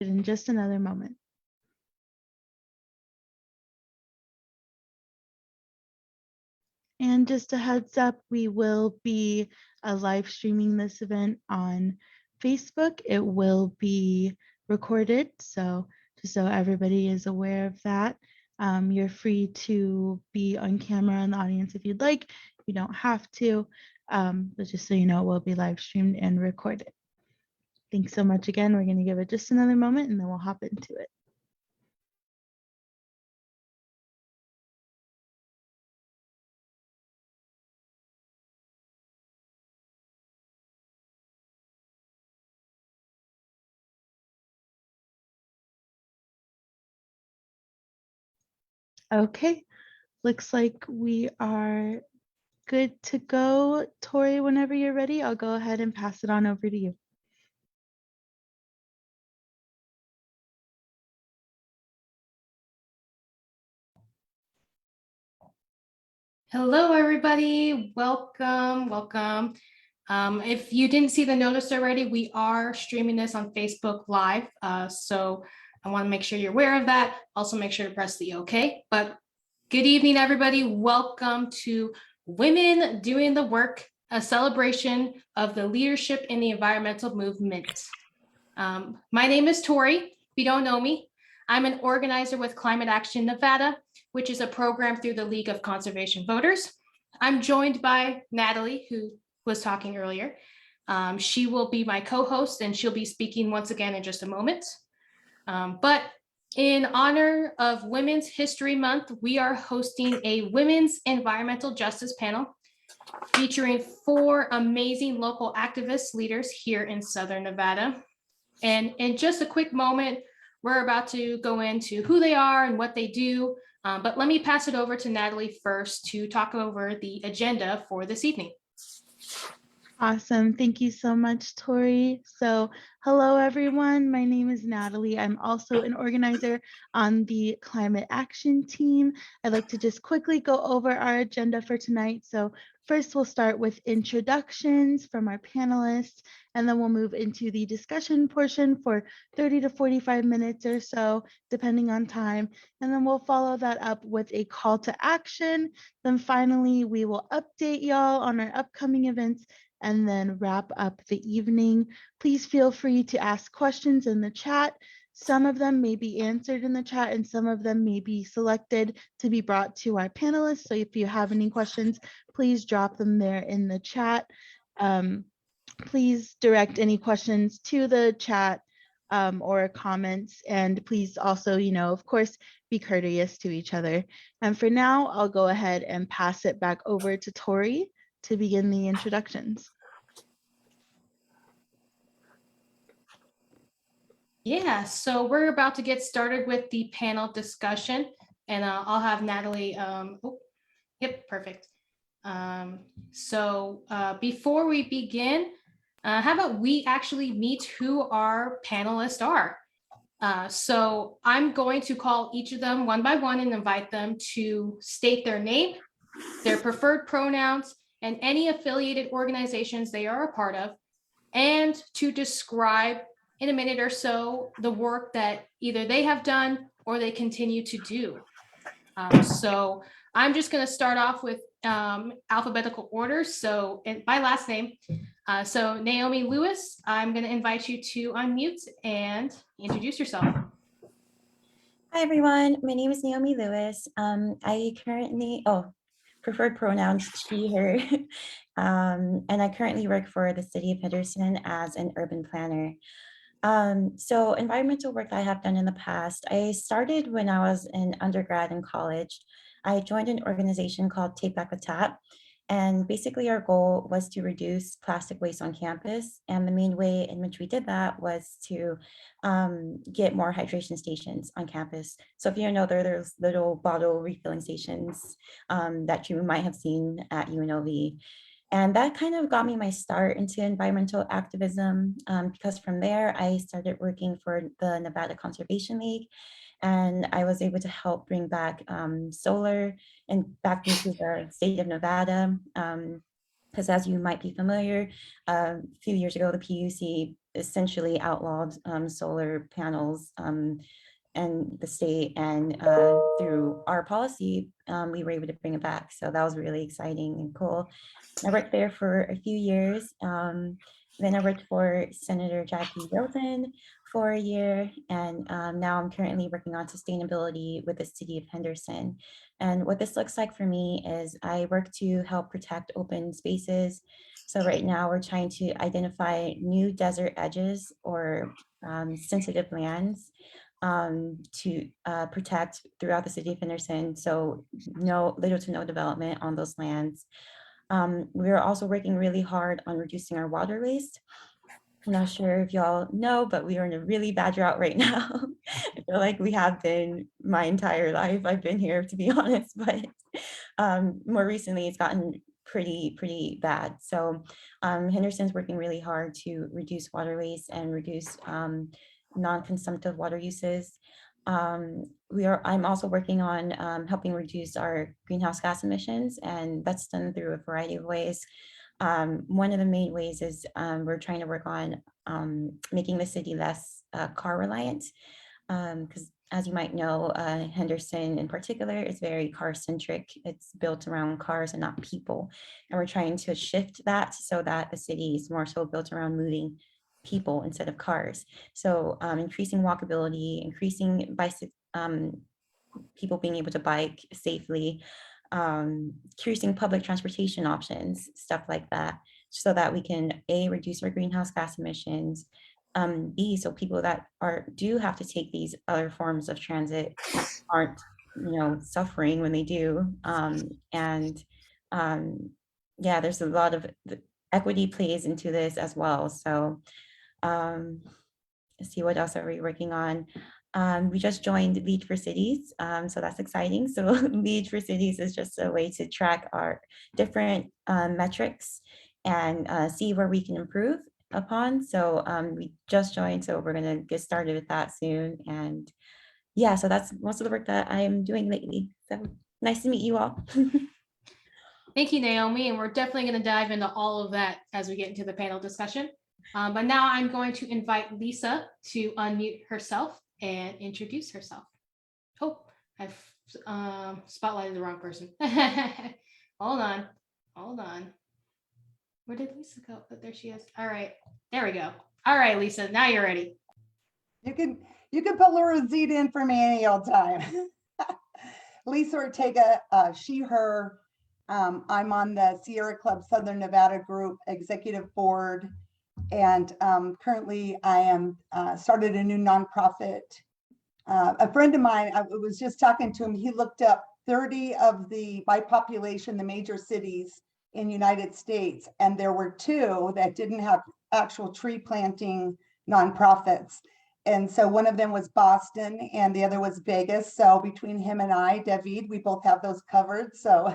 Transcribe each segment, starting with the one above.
in just another moment. And just a heads up, we will be live streaming this event on Facebook. It will be recorded, so just so everybody is aware of that. You're free to be on camera in the audience if you'd like. You don't have to, but just so you know, it will be live streamed and recorded. Thanks so much again. We're going to give it just another moment and then we'll hop into it. Okay, looks like we are good to go. Tori, whenever you're ready, I'll go ahead and pass it on over to you. Hello, everybody. Welcome, welcome. If you didn't see the notice already, we are streaming this on Facebook Live. So I want to make sure you're aware of that. Also, make sure to press the OK. But good evening, everybody. Welcome to Women Doing the Work, a celebration of the leadership in the environmental movement. My name is Tori. If you don't know me, I'm an organizer with Climate Action Nevada, which is a program through the League of Conservation Voters. I'm joined by Natalie, who was talking earlier. She will be my co-host and she'll be speaking once again in just a moment. But in honor of Women's History Month, we are hosting a Women's Environmental Justice panel featuring 4 amazing local activist leaders here in Southern Nevada. And in just a quick moment, we're about to go into who they are and what they do. But let me pass it over to Natalie first to talk over the agenda for this evening. Awesome. Thank you so much, Tori. So hello, everyone. My name is Natalie. I'm also an organizer on the climate action team. I'd like to just quickly go over our agenda for tonight. So first, we'll start with introductions from our panelists, and then we'll move into the discussion portion for 30 to 45 minutes or so, depending on time. And then we'll follow that up with a call to action. Then finally, we will update y'all on our upcoming events and then wrap up the evening. Please feel free to ask questions in the chat. Some of them may be answered in the chat and some of them may be selected to be brought to our panelists. So if you have any questions, please drop them there in the chat. Please direct any questions to the chat or comments, and please also, of course, be courteous to each other. And for now, I'll go ahead and pass it back over to Tori to begin the introductions. Yeah, so we're about to get started with the panel discussion, and I'll have Natalie, yep, perfect. So before we begin, how about we actually meet who our panelists are? So I'm going to call each of them one by one and invite them to state their name, their preferred pronouns, and any affiliated organizations they are a part of, and to describe in a minute or so the work that either they have done or they continue to do. So I'm just going to start off with alphabetical order. So my last name. So Naomi Lewis, I'm going to invite you to unmute and introduce yourself. Hi, everyone. My name is Naomi Lewis. I currently, preferred pronouns she, her. And I currently work for the city of Henderson as an urban planner. So environmental work that I have done in the past, I started when I was in undergrad and college. I joined an organization called Take Back a Tap. And basically our goal was to reduce plastic waste on campus. And the main way in which we did that was to get more hydration stations on campus. So if you know, there's little bottle refilling stations that you might have seen at UNLV. And that kind of got me my start into environmental activism because from there I started working for the Nevada Conservation League, and I was able to help bring back solar and back into the state of Nevada. Because as you might be familiar, a few years ago, the PUC essentially outlawed solar panels and the state, and through our policy, we were able to bring it back. So that was really exciting and cool. I worked there for a few years. Then I worked for Senator Jackie Wilson for a year, and now I'm currently working on sustainability with the city of Henderson. And what this looks like for me is I work to help protect open spaces. So right now we're trying to identify new desert edges or sensitive lands to protect throughout the city of Henderson. So little to no development on those lands. We're also working really hard on reducing our water waste. I'm not sure if y'all know, but we are in a really bad drought right now. I feel like we have been my entire life. I've been here, to be honest, but more recently it's gotten pretty bad. So Henderson's working really hard to reduce water waste and reduce non-consumptive water uses. I'm also working on helping reduce our greenhouse gas emissions, and that's done through a variety of ways. One of the main ways is we're trying to work on making the city less car reliant, because as you might know, Henderson in particular is very car centric. It's built around cars and not people. And we're trying to shift that so that the city is more so built around moving people instead of cars. So increasing walkability, increasing people being able to bike safely, increasing public transportation options, stuff like that, so that we can A, reduce our greenhouse gas emissions, B, so people that do have to take these other forms of transit aren't, suffering when they do. And yeah, there's a lot of equity plays into this as well. So let's see, what else are we working on? We just joined Lead for Cities, so that's exciting. So Lead for Cities is just a way to track our different metrics and see where we can improve upon. So we just joined, so we're gonna get started with that soon. And yeah, so that's most of the work that I'm doing lately. So nice to meet you all. Thank you, Naomi. And we're definitely going to dive into all of that as we get into the panel discussion. But now I'm going to invite Lisa to unmute herself and introduce herself. Oh, I've spotlighted the wrong person. Hold on. Where did Lisa go? Oh, there she is. All right, there we go. All right, Lisa, now you're ready. You can put Lorenzita in for me any old time. Lisa Ortega, she, her. I'm on the Sierra Club Southern Nevada Group Executive Board, and currently I am started a new nonprofit. A friend of mine, I was just talking to him, he looked up 30 of the, by population, the major cities in United States, and there were 2 that didn't have actual tree planting nonprofits. And so one of them was Boston and the other was Vegas. So between him and I, David, we both have those covered. So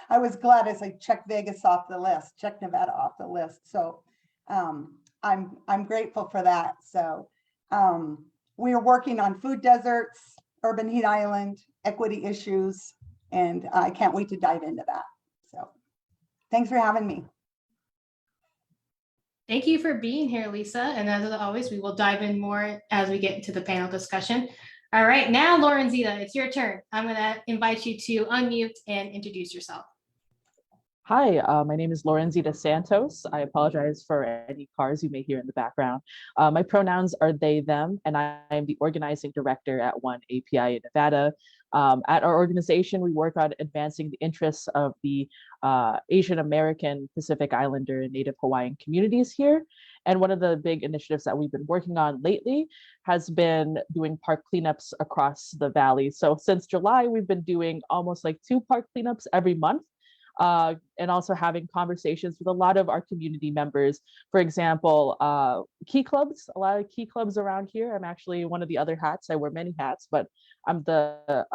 I was glad as I checked Vegas off the list, checked Nevada off the list. So I'm grateful for that. So we are working on food deserts, urban heat island, equity issues, and I can't wait to dive into that. So thanks for having me. Thank you for being here, Lisa. And as always, we will dive in more as we get into the panel discussion. All right, now, Lorenzita, it's your turn. I'm going to invite you to unmute and introduce yourself. Hi, my name is Lorenzita Santos. I apologize for any cars you may hear in the background. My pronouns are they, them, and I am the organizing director at One APIA in Nevada. At our organization, we work on advancing the interests of the Asian American, Pacific Islander, and Native Hawaiian communities here. And one of the big initiatives that we've been working on lately has been doing park cleanups across the valley. So since July, we've been doing almost like 2 park cleanups every month. And also having conversations with a lot of our community members. For example, key clubs, a lot of key clubs around here. I'm actually one of the other hats. I wear many hats, but I'm the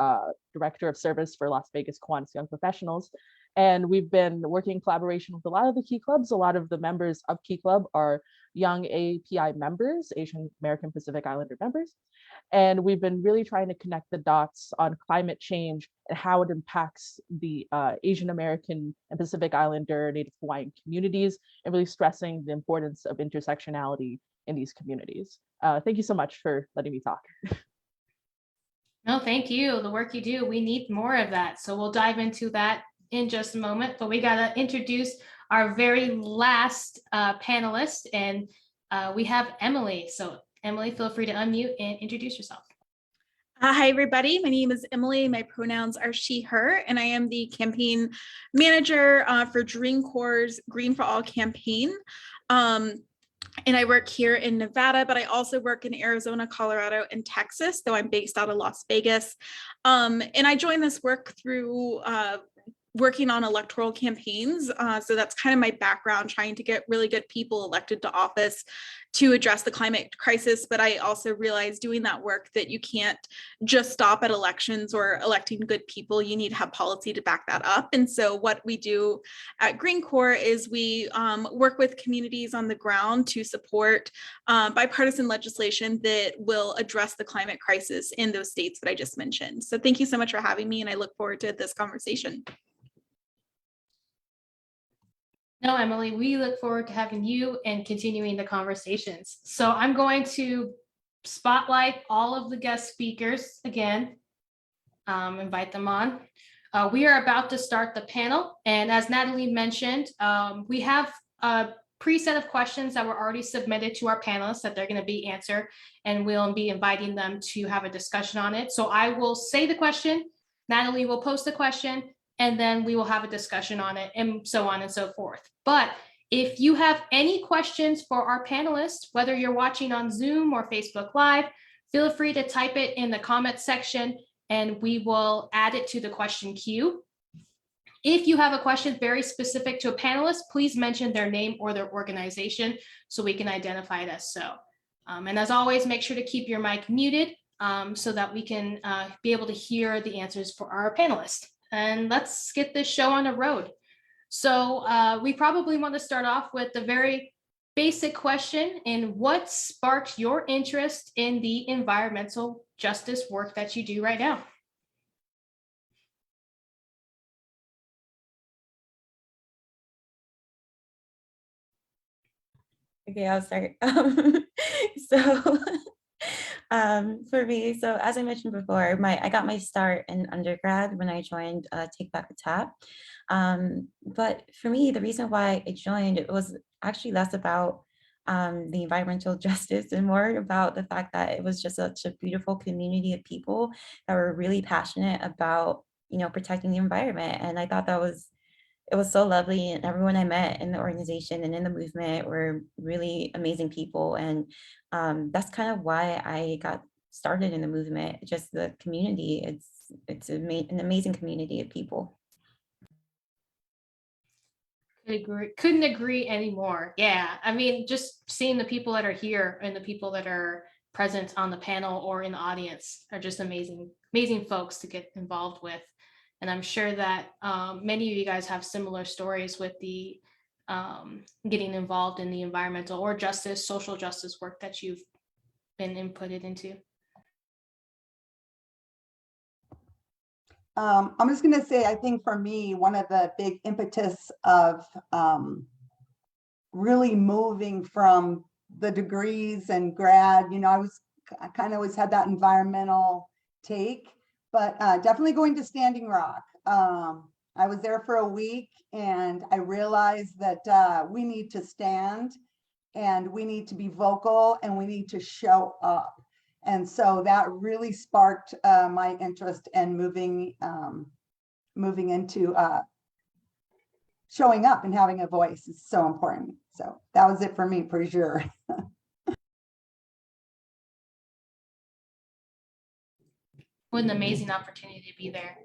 director of service for Las Vegas Kiwanis Young Professionals. And we've been working in collaboration with a lot of the key clubs. A lot of the members of Key Club are young API members, Asian American Pacific Islander members. And we've been really trying to connect the dots on climate change and how it impacts the Asian American and Pacific Islander Native Hawaiian communities, and really stressing the importance of intersectionality in these communities. Thank you so much for letting me talk. No, thank you. The work you do, we need more of that. So we'll dive into that in just a moment, but we got to introduce our very last panelist, and we have Emily. So Emily, feel free to unmute and introduce yourself. Hi, everybody. My name is Emily. My pronouns are she, her, and I am the campaign manager for Dream Corps' Green for All campaign. And I work here in Nevada, but I also work in Arizona, Colorado, and Texas, though I'm based out of Las Vegas. And I joined this work through working on electoral campaigns. So that's kind of my background, trying to get really good people elected to office to address the climate crisis. But I also realized doing that work that you can't just stop at elections or electing good people. You need to have policy to back that up. And so what we do at Green Corps is we work with communities on the ground to support bipartisan legislation that will address the climate crisis in those states that I just mentioned. So thank you so much for having me, and I look forward to this conversation. No, Emily, we look forward to having you and continuing the conversations. So I'm going to spotlight all of the guest speakers again, invite them on. We are about to start the panel. And as Natalie mentioned, we have a preset of questions that were already submitted to our panelists that they're going to be answered, and we'll be inviting them to have a discussion on it. So I will say the question, Natalie will post the question, and then we will have a discussion on it, and so on and so forth. But if you have any questions for our panelists, whether you're watching on Zoom or Facebook Live, feel free to type it in the comment section and we will add it to the question queue. If you have a question very specific to a panelist, please mention their name or their organization so we can identify it as so. And as always, make sure to keep your mic muted so that we can be able to hear the answers for our panelists. And let's get this show on the road. So we probably want to start off with the very basic question: in what sparked your interest in the environmental justice work that you do right now? Okay, I'll start. So for me, so as I mentioned before, I got my start in undergrad when I joined Take Back the Tap. But for me, the reason why I joined, it was actually less about the environmental justice and more about the fact that it was just such a beautiful community of people that were really passionate about, protecting the environment. And I thought it was so lovely, and everyone I met in the organization and in the movement were really amazing people. And that's kind of why I got started in the movement. Just the community, it's an amazing community of people. Couldn't agree anymore. Yeah, I mean, just seeing the people that are here and the people that are present on the panel or in the audience are just amazing folks to get involved with. And I'm sure that many of you guys have similar stories with the getting involved in the environmental or justice, social justice work that you've been inputted into. I'm just going to say, I think for me, one of the big impetus of really moving from the degrees and grad, I kind of always had that environmental take, but definitely going to Standing Rock. I was there for a week and I realized that we need to stand and we need to be vocal and we need to show up. And so that really sparked my interest in moving into showing up and having a voice is so important. So that was it for me, for sure. What an amazing opportunity to be there.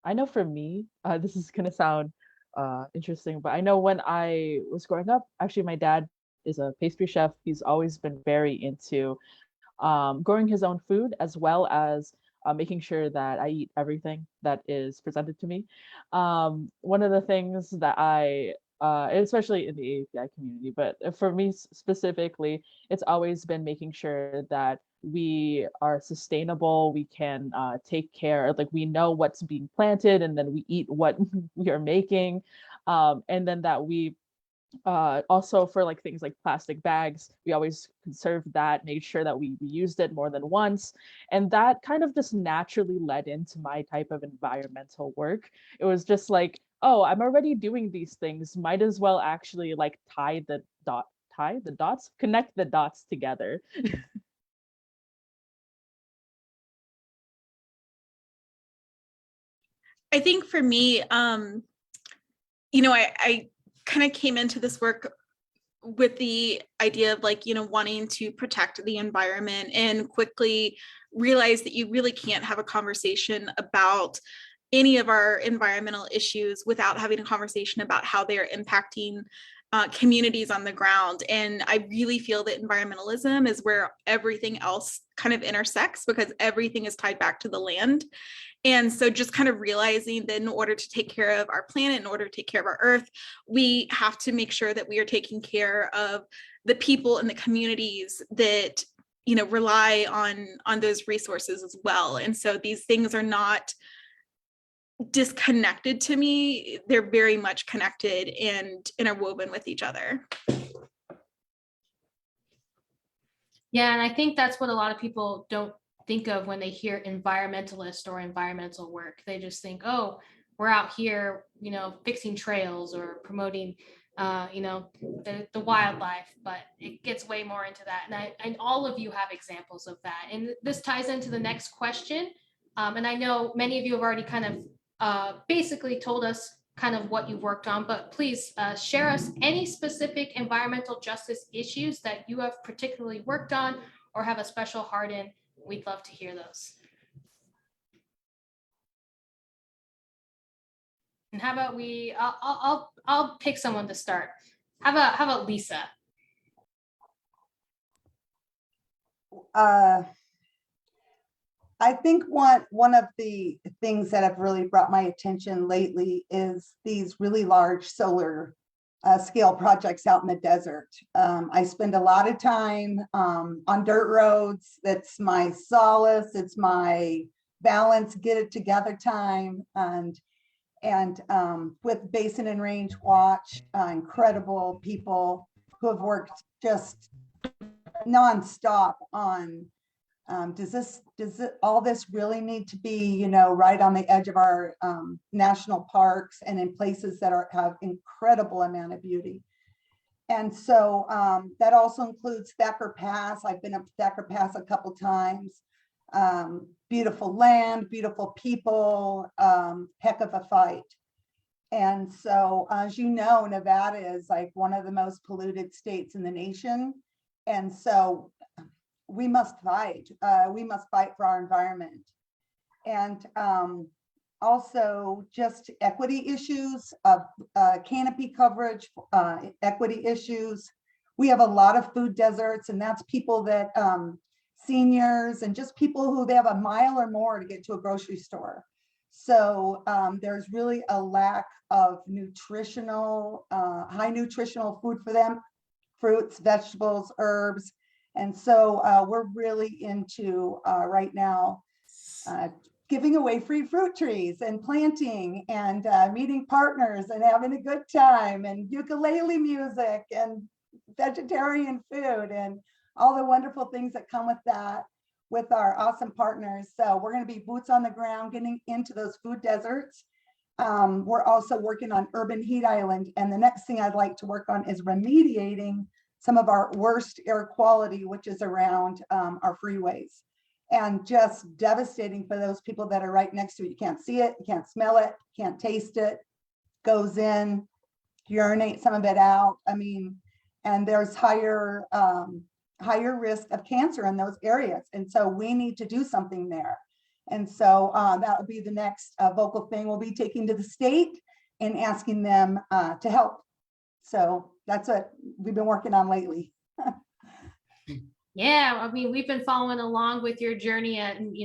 I know for me, this is going to sound interesting, but I know when I was growing up, actually my dad is a pastry chef. He's always been very into growing his own food, as well as making sure that I eat everything that is presented to me. One of the things that especially in the API community, but for me specifically, it's always been making sure that we are sustainable, we can take care, like we know what's being planted and then we eat what we are making, and then that we Also for like things like plastic bags, we always conserved that, made sure that we used it more than once. And that kind of just naturally led into my type of environmental work. It was just like, oh, I'm already doing these things. Might as well actually like connect the dots together. I think for me, I kind of came into this work with the idea of like, wanting to protect the environment, and quickly realized that you really can't have a conversation about any of our environmental issues without having a conversation about how they are impacting communities on the ground. And I really feel that environmentalism is where everything else kind of intersects, because everything is tied back to the land. And so just kind of realizing that in order to take care of our planet, in order to take care of our earth, we have to make sure that we are taking care of the people and the communities that rely on those resources as well. And so these things are not disconnected to me. They're very much connected and interwoven with each other. Yeah, and I think that's what a lot of people don't think of when they hear environmentalist or environmental work. They just think, oh, we're out here, fixing trails or promoting, the wildlife, but it gets way more into that. And all of you have examples of that. And this ties into the next question. And I know many of you have already kind of basically told us kind of what you've worked on, but please share us any specific environmental justice issues that you have particularly worked on or have a special heart in. We'd love to hear those. And how about I'll pick someone to start. How about Lisa? I think one of the things that have really brought my attention lately is these really large solar scale projects out in the desert. I spend a lot of time on dirt roads. That's my solace. It's my balance, get it together time. And with Basin and Range Watch, incredible people who have worked just nonstop on does all this really need to be, right on the edge of our national parks and in places that have incredible amount of beauty. And so that also includes Thacker Pass. I've been up to Thacker Pass a couple times. Beautiful land, beautiful people, heck of a fight. And so, as you know, Nevada is like one of the most polluted states in the nation. And so we must fight. We must fight for our environment. And also just equity issues of canopy coverage, equity issues. We have a lot of food deserts, and that's people that seniors and just people who they have a mile or more to get to a grocery store. So there's really a lack of nutritional, high nutritional food for them, fruits, vegetables, herbs. And so we're really into right now giving away free fruit trees and planting and meeting partners and having a good time and ukulele music and vegetarian food and all the wonderful things that come with that with our awesome partners. So we're going to be boots on the ground getting into those food deserts. We're also working on urban heat island. And the next thing I'd like to work on is remediating some of our worst air quality, which is around our freeways, and just devastating for those people that are right next to it. You can't see it, you can't smell it, can't taste it, goes in, urinate some of it out. I mean, and there's higher risk of cancer in those areas. And so we need to do something there. And so that would be the next vocal thing we'll be taking to the state and asking them to help. So that's what we've been working on lately. Yeah, I mean, we've been following along with your journey, and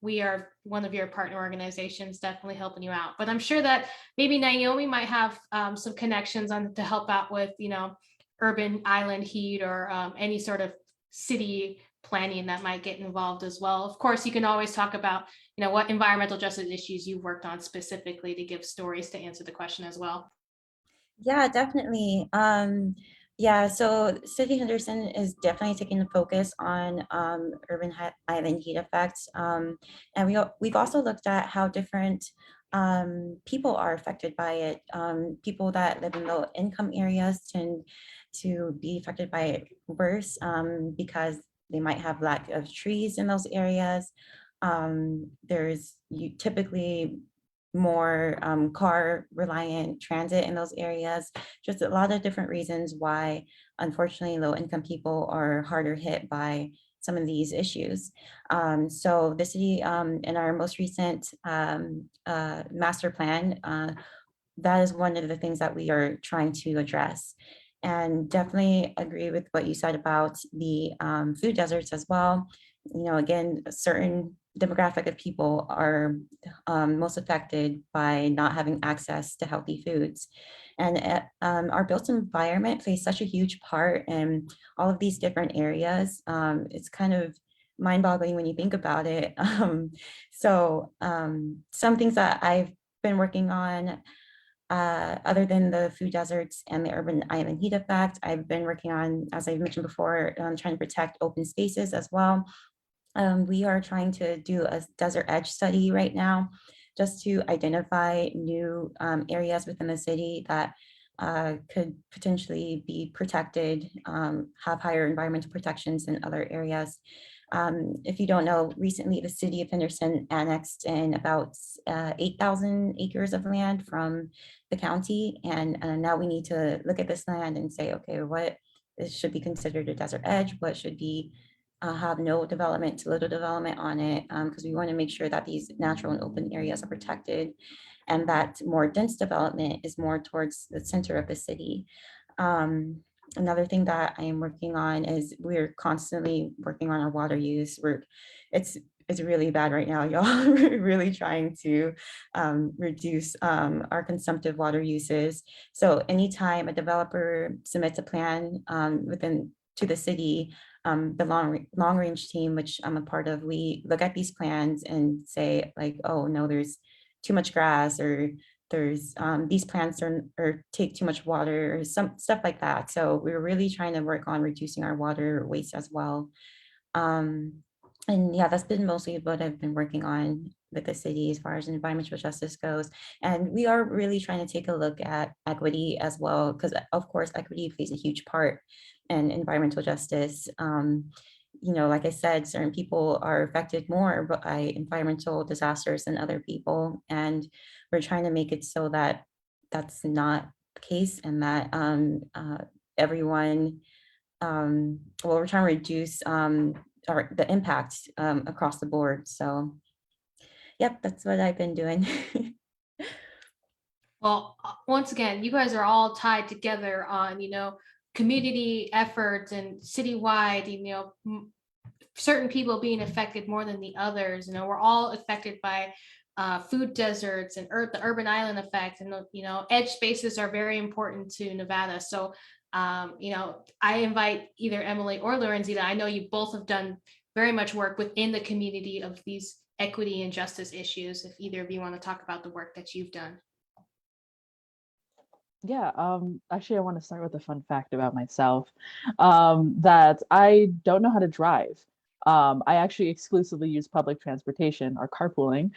we are one of your partner organizations, definitely helping you out. But I'm sure that maybe Naomi might have some connections to help out with urban island heat or any sort of city planning that might get involved as well. Of course, you can always talk about what environmental justice issues you've worked on specifically to give stories to answer the question as well. Yeah, definitely. Yeah, so City Henderson is definitely taking the focus on urban island heat effects. And we've also looked at how different people are affected by it. People that live in low income areas tend to be affected by it worse because they might have lack of trees in those areas. There's you typically more car reliant transit in those areas. Just a lot of different reasons why, unfortunately, low income people are harder hit by some of these issues. So the city, in our most recent master plan, that is one of the things that we are trying to address. And definitely agree with what you said about the food deserts as well. You know, again, a certain demographic of people are most affected by not having access to healthy foods. And our built environment plays such a huge part in all of these different areas. It's kind of mind-boggling when you think about it. Some things that I've been working on, other than the food deserts and the urban island heat effect, I've been working on, as I mentioned before, trying to protect open spaces as well. We are trying to do a desert edge study right now, just to identify new areas within the city that could potentially be protected, have higher environmental protections than other areas. If you don't know, recently the city of Henderson annexed in about 8,000 acres of land from the county. And now we need to look at this land and say, okay, what this should be considered a desert edge, what should be have no development to little development on it, because we want to make sure that these natural and open areas are protected and that more dense development is more towards the center of the city. Another thing that I am working on is we're constantly working on our water use. It's it's really bad right now, y'all. We're really trying to reduce our consumptive water uses. So anytime a developer submits a plan within to the city, the long range team, which I'm a part of, we look at these plans and say like, oh no, there's too much grass, or there's these plants are or take too much water, or some stuff like that. So we're really trying to work on reducing our water waste as well. Um, and yeah, that's been mostly what I've been working on with the city as far as environmental justice goes. And we are really trying to take a look at equity as well, because of course, equity plays a huge part in environmental justice. You know, like I said, certain people are affected more by environmental disasters than other people. And we're trying to make it so that that's not the case, and that everyone, well, we're trying to reduce the impact across the board. So, yep, that's what I've been doing. Well, once again, you guys are all tied together on, community efforts and citywide, certain people being affected more than the others. We're all affected by food deserts and the urban island effect, and edge spaces are very important to Nevada. So, I invite either Emily or Lorenzita. I know you both have done very much work within the community of these equity and justice issues. If either of you want to talk about the work that you've done. Yeah, actually, I want to start with a fun fact about myself, that I don't know how to drive. I actually exclusively use public transportation or carpooling.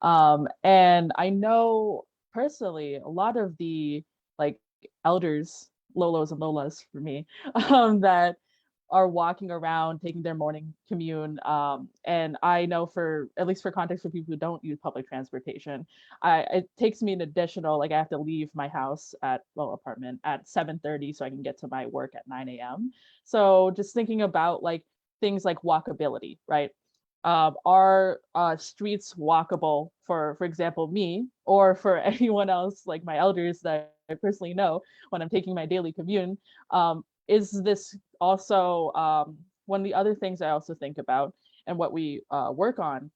And I know personally a lot of the like elders, Lolos and Lolas for me, that are walking around taking their morning commune. And I know, for at least for context, for people who don't use public transportation, it takes me an additional, like I have to leave my house apartment at 7:30 so I can get to my work at 9 a.m. So just thinking about like things like walkability, right? Are streets walkable for example, me, or for anyone else like my elders that I personally know when I'm taking my daily commune? Is this also one of the other things I also think about, and what we work on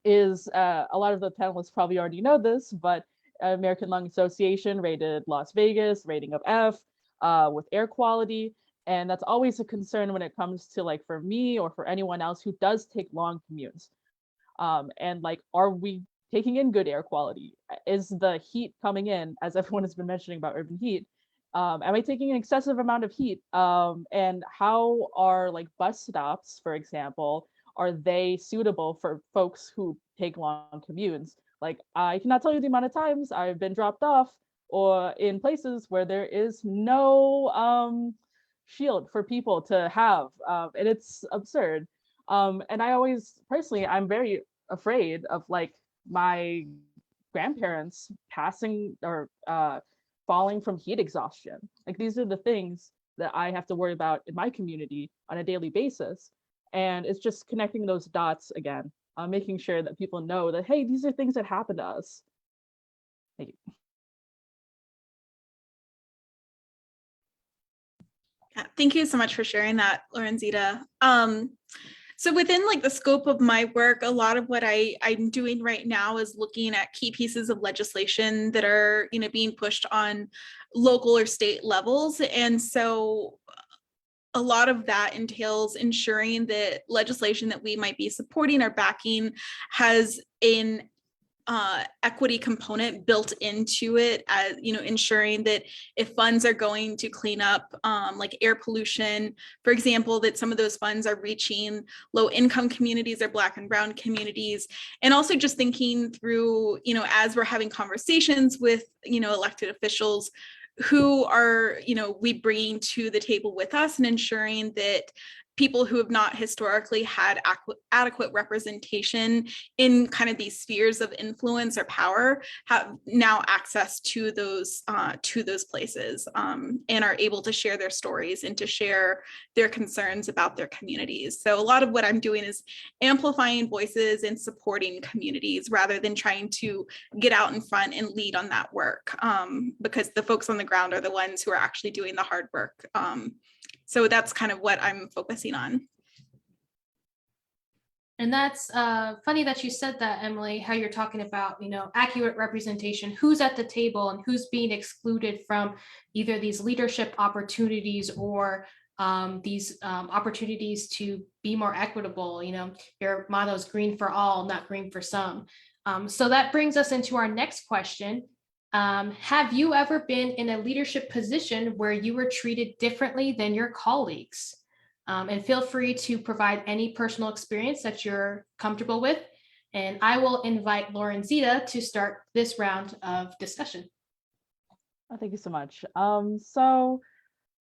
is, a lot of the panelists probably already know this, but American Lung Association rated Las Vegas rating of F with air quality. And that's always a concern when it comes to, like, for me or for anyone else who does take long commutes. And like, are we taking in good air quality? Is the heat coming in, as everyone has been mentioning about urban heat? Am I taking an excessive amount of heat? And how are like bus stops, for example, are they suitable for folks who take long commutes? Like, I cannot tell you the amount of times I've been dropped off or in places where there is no shield for people to have, and it's absurd. And I always, personally, I'm very afraid of like my grandparents passing or falling from heat exhaustion. Like, these are the things that I have to worry about in my community on a daily basis. And it's just connecting those dots again, making sure that people know that, hey, these are things that happen to us. Thank you. Yeah, thank you so much for sharing that, Lorenzita. So within like the scope of my work, a lot of what I'm doing right now is looking at key pieces of legislation that are, you know, being pushed on local or state levels. And so a lot of that entails ensuring that legislation that we might be supporting or backing has an equity component built into it, as you know, ensuring that if funds are going to clean up like air pollution, for example, that some of those funds are reaching low income communities or Black and Brown communities. And also just thinking through, you know, as we're having conversations with, you know, elected officials, who are, you know, we bringing to the table with us, and ensuring that people who have not historically had adequate representation in kind of these spheres of influence or power have now access to those places, and are able to share their stories and to share their concerns about their communities. So a lot of what I'm doing is amplifying voices and supporting communities rather than trying to get out in front and lead on that work, because the folks on the ground are the ones who are actually doing the hard work. So that's kind of what I'm focusing on. And that's funny that you said that, Emily, how you're talking about, you know, accurate representation, who's at the table and who's being excluded from either these leadership opportunities or these opportunities to be more equitable. You know, your motto is green for all, not green for some. So that brings us into our next question. Have you ever been in a leadership position where you were treated differently than your colleagues? And feel free to provide any personal experience that you're comfortable with. And I will invite Lorenzita to start this round of discussion. Oh, thank you so much. So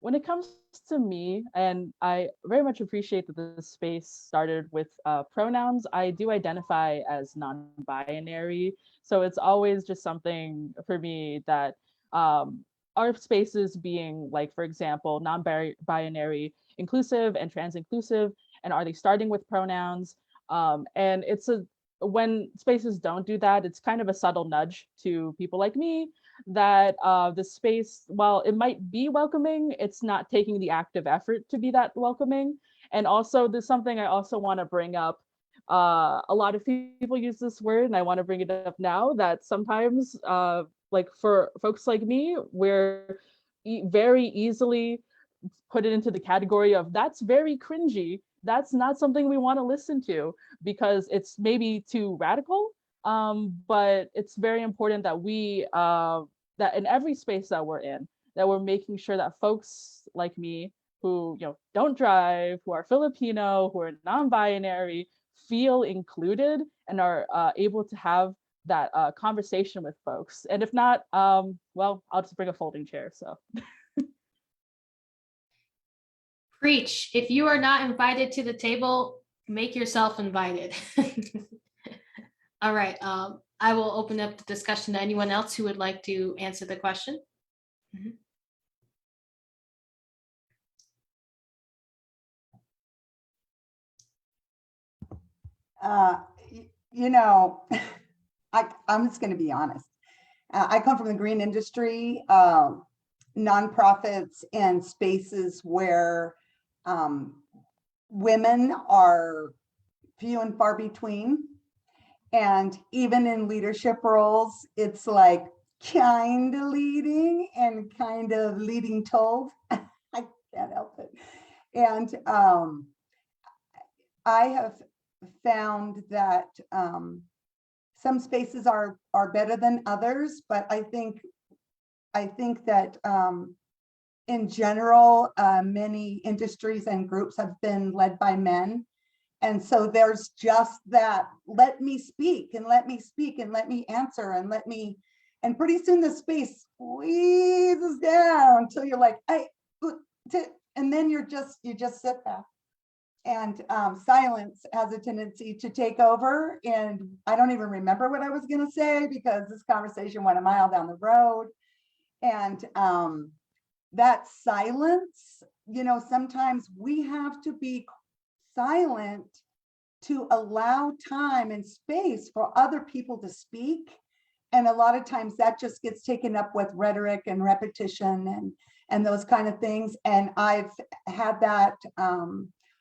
when it comes to me, and I very much appreciate that this space started with pronouns, I do identify as non-binary. So it's always just something for me that our spaces being like, for example, non-binary, inclusive and trans-inclusive, and are they starting with pronouns? And when spaces don't do that, it's kind of a subtle nudge to people like me that the space, while it might be welcoming, it's not taking the active effort to be that welcoming. And also, there's something I also want to bring up. A lot of people use this word, and I want to bring it up now, that sometimes, like for folks like me, we're very easily put it into the category of that's very cringy. That's not something we want to listen to because it's maybe too radical. But it's very important that we, that in every space that we're in, that we're making sure that folks like me who, you know, don't drive, who are Filipino, who are non-binary, feel included and are able to have that conversation with folks. And if not, well, I'll just bring a folding chair. So. Preach. If you are not invited to the table, make yourself invited. All right. I will open up the discussion to anyone else who would like to answer the question. You know, I'm just going to be honest. I come from the green industry, nonprofits and spaces where women are few and far between. And even in leadership roles, it's like kind of leading and kind of leading told. I can't help it. And I have found that some spaces are better than others, but I think that in general, many industries and groups have been led by men. And so there's just that, let me speak and let me speak and let me answer and and pretty soon the space squeezes down until you're like, and then you just sit there. And silence has a tendency to take over. And I don't even remember what I was going to say because this conversation went a mile down the road. And that silence, sometimes we have to be silent to allow time and space for other people to speak. And a lot of times that just gets taken up with rhetoric and repetition and those kind of things. And I've had that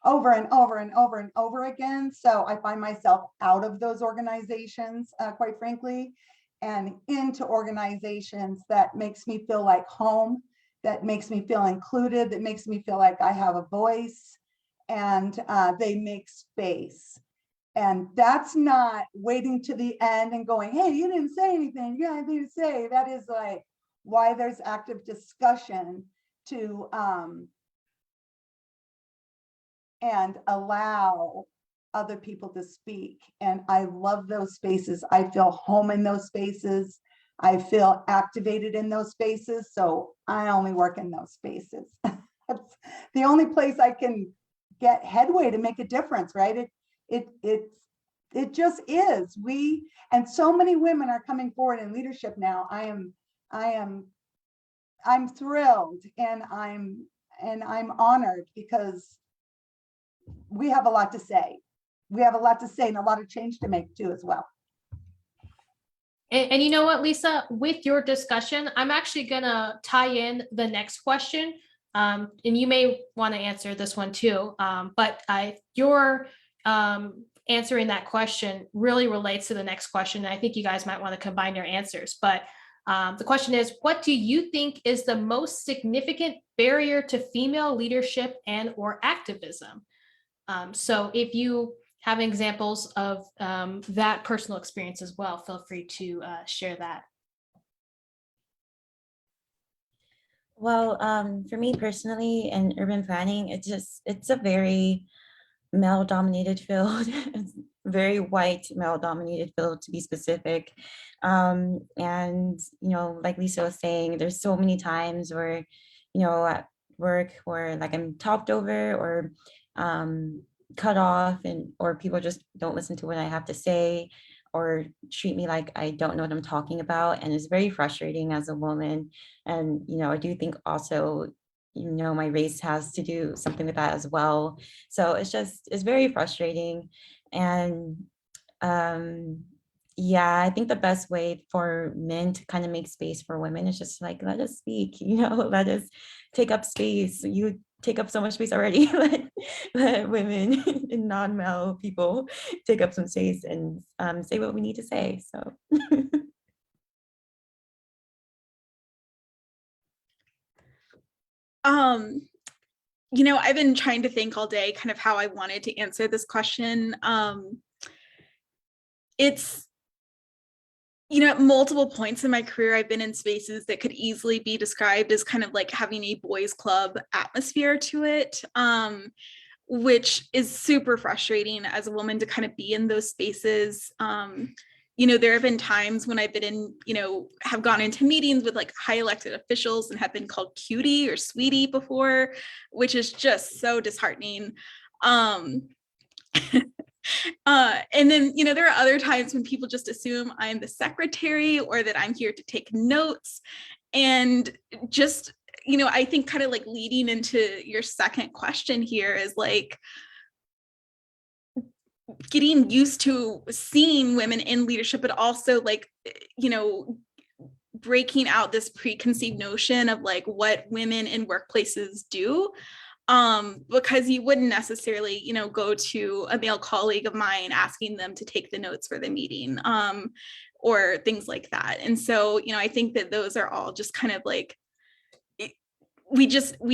over and over and over and over again. So I find myself out of those organizations, quite frankly, and into organizations that makes me feel like home, that makes me feel included, that makes me feel like I have a voice, and they make space. And that's not waiting to the end and going, hey, you didn't say anything, you got anything to say. That is like why there's active discussion to and allow other people to speak. And I love those spaces. I feel home in those spaces. I feel activated in those spaces. So I only work in those spaces. That's the only place I can get headway to make a difference, right? It just is. And so many women are coming forward in leadership now. I'm thrilled and I'm honored because we have a lot to say. We have a lot to say and a lot of change to make too as well. And you know what, Lisa, with your discussion, I'm actually gonna tie in the next question. And you may want to answer this one too. But your answering that question really relates to the next question. I think you guys might want to combine your answers. But the question is, what do you think is the most significant barrier to female leadership and or activism? So if you have examples of that personal experience as well, feel free to share that. Well, for me personally in urban planning, it's a very male-dominated field. It's very white male-dominated field to be specific. And, like Lisa was saying, there's so many times where, at work where like I'm talked over or cut off or people just don't listen to what I have to say or treat me like I don't know what I'm talking about. And it's very frustrating as a woman. And, I do think also, my race has to do something with that as well. So it's very frustrating. And yeah, I think the best way for men to kind of make space for women is just like, let us speak, let us take up space. You take up so much space already. let women and non-male people take up some space and say what we need to say. So I've been trying to think all day kind of how I wanted to answer this question. It's, at multiple points in my career, I've been in spaces that could easily be described as kind of like having a boys club atmosphere to it, which is super frustrating as a woman to kind of be in those spaces. There have been times when I've been in, have gone into meetings with like high elected officials and have been called cutie or sweetie before, which is just so disheartening. And then, there are other times when people just assume I'm the secretary or that I'm here to take notes. And just, I think kind of like leading into your second question here is like, getting used to seeing women in leadership, but also like, breaking out this preconceived notion of like what women in workplaces do, because you wouldn't necessarily, go to a male colleague of mine asking them to take the notes for the meeting, or things like that. And so, I think that those are all just kind of like we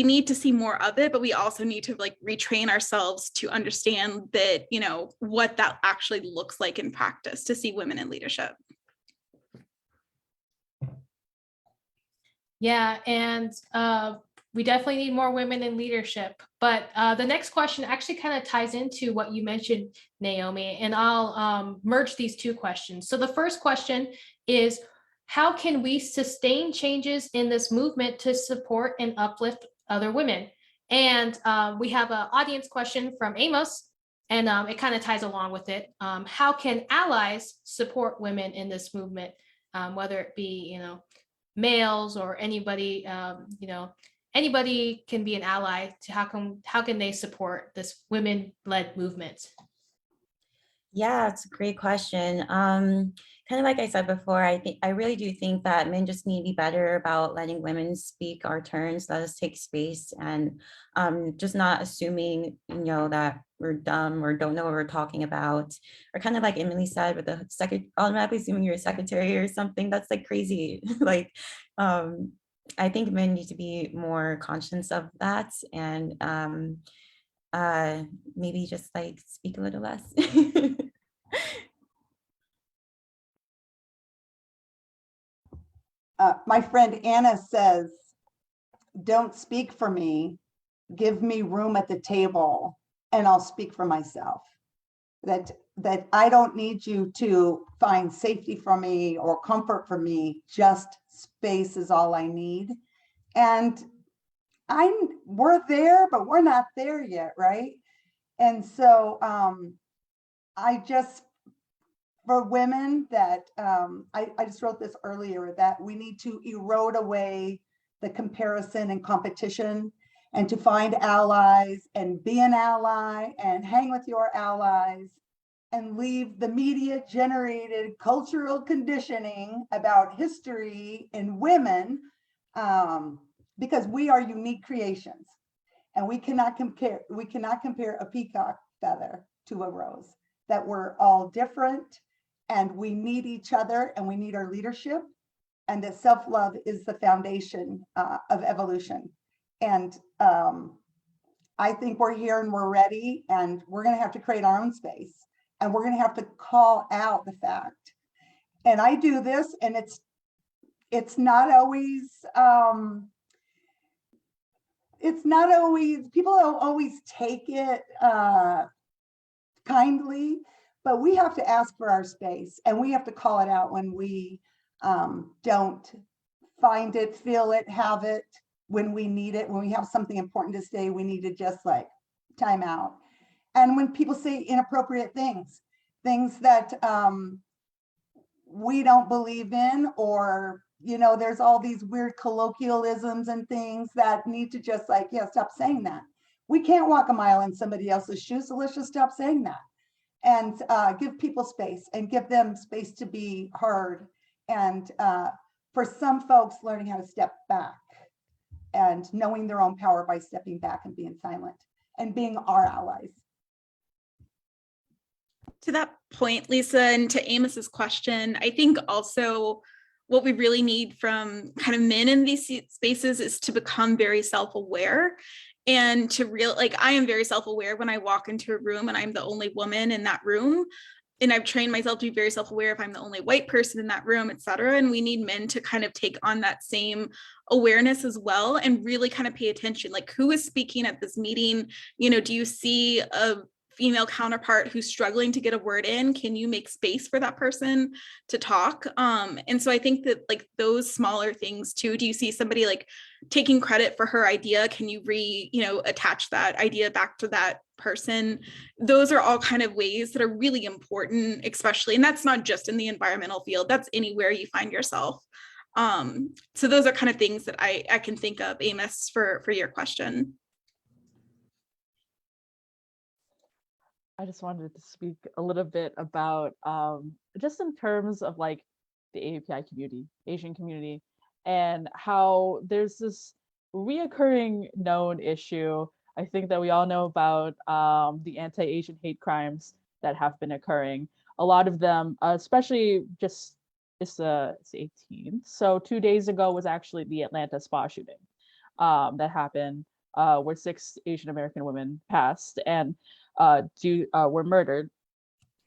need to see more of it, but we also need to like retrain ourselves to understand that, you know, what that actually looks like in practice to see women in leadership. Yeah, and we definitely need more women in leadership. But the next question actually kind of ties into what you mentioned, Naomi, and I'll merge these two questions. So the first question is, how can we sustain changes in this movement to support and uplift other women? And we have an audience question from Amos, and it kind of ties along with it. How can allies support women in this movement, whether it be, you know, males or anybody, you know, anybody can be an ally to how can they support this women-led movement? Yeah, it's a great question. Kind of like I said before, I really do think that men just need to be better about letting women speak our turns, let us take space, and just not assuming, you know, that we're dumb or don't know what we're talking about. Or kind of like Emily said, with the automatically assuming you're a secretary or something, that's like crazy. Like, I think men need to be more conscious of that, and maybe just like speak a little less. My friend Anna says, don't speak for me, give me room at the table and I'll speak for myself. That I don't need you to find safety for me or comfort for me, just space is all I need. And we're there, but we're not there yet, right? And so I just, for women that, I just wrote this earlier, that we need to erode away the comparison and competition, and to find allies and be an ally and hang with your allies, and leave the media generated cultural conditioning about history in women, because we are unique creations and we cannot compare a peacock feather to a rose, that we're all different and we need each other and we need our leadership, and that self-love is the foundation of evolution. And I think we're here and we're ready, and we're going to have to create our own space, and we're going to have to call out the fact. And I do this, and it's not always people don't always take it kindly, but we have to ask for our space, and we have to call it out when we don't find it, feel it, have it, when we need it, when we have something important to say, we need to just like time out. And when people say inappropriate things that we don't believe in, or, you know, there's all these weird colloquialisms and things that need to just like, yeah, stop saying that. We can't walk a mile in somebody else's shoes, so let's just stop saying that. And give people space, and give them space to be heard. And for some folks, learning how to step back and knowing their own power by stepping back and being silent and being our allies. To that point, Lisa, and to Amos's question, I think also what we really need from kind of men in these spaces is to become very self-aware, and to like, I am very self-aware when I walk into a room and I'm the only woman in that room. And I've trained myself to be very self-aware if I'm the only white person in that room, et cetera. And we need men to kind of take on that same awareness as well, and really kind of pay attention, like, who is speaking at this meeting? You know, do you see a female counterpart who's struggling to get a word in? Can you make space for that person to talk? And so I think that like those smaller things too, do you see somebody like taking credit for her idea? Can you attach that idea back to that person? Those are all kind of ways that are really important, especially, and that's not just in the environmental field, that's anywhere you find yourself. So those are kind of things that I can think of, Amos, for your question. I just wanted to speak a little bit about just in terms of like the API community, Asian community, and how there's this reoccurring known issue. I think that we all know about the anti-Asian hate crimes that have been occurring. A lot of them, especially just it's the 18th. So 2 days ago was actually the Atlanta spa shooting. that happened where 6 Asian American women passed and were murdered.